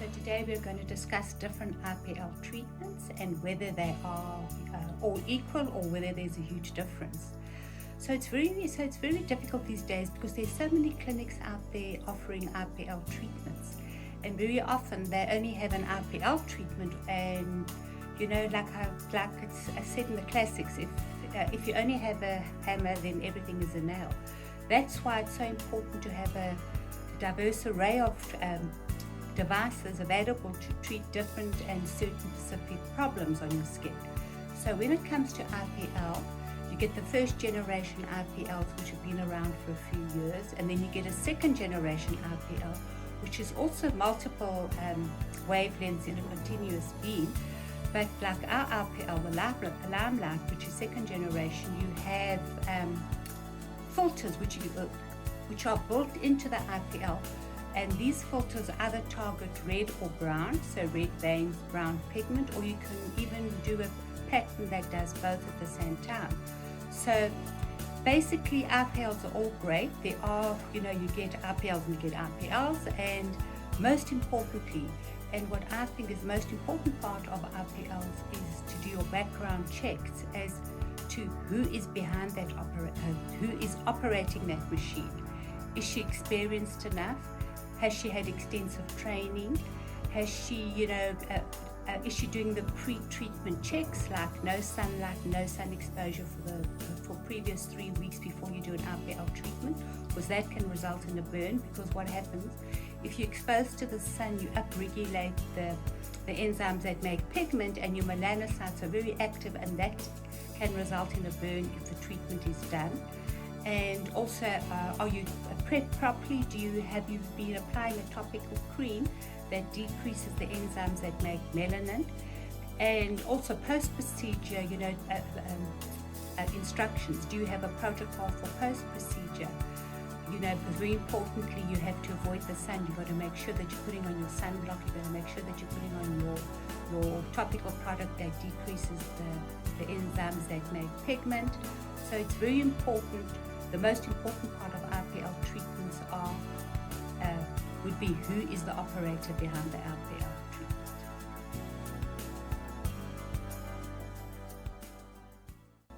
So today we're going to discuss different IPL treatments and whether they are all equal or whether there's a huge difference. So it's very difficult these days because there's so many clinics out there offering IPL treatments, and very often they only have an IPL treatment, and like it's said in the classics, if you only have a hammer, then everything is a nail. That's why it's so important to have a diverse array of devices available to treat different and certain specific problems on your skin. So when it comes to IPL, you get the first generation IPLs, which have been around for a few years, and then you get a second generation IPL, which is also multiple wavelengths in a continuous beam. But like our IPL, the Limelight, which is second generation, you have filters which are built into the IPL, and these filters either target red or brown, so red veins, brown pigment, or you can even do a pattern that does both at the same time. So basically IPLs are all great. There are, you get IPLs and you get IPLs, and most importantly, and what I think is the most important part of IPLs is to do your background checks as to who is behind that who is operating that machine. Is she experienced enough? Has she had extensive training? Has she, is she doing the pre-treatment checks like no sunlight, no sun exposure for previous 3 weeks before you do an IPL treatment? Because that can result in a burn, because what happens if you're exposed to the sun, you upregulate the enzymes that make pigment, and your melanocytes are very active, and that can result in a burn if the treatment is done. And also, are you prepped properly? Have you been applying a topical cream that decreases the enzymes that make melanin? And also post-procedure, instructions. Do you have a protocol for post-procedure? Because very importantly, you have to avoid the sun. You've got to make sure that you're putting on your sunblock. You've got to make sure that you're putting on your topical product that decreases the enzymes that make pigment. So it's very important. The most important part of IPL treatments would be who is the operator behind the IPL.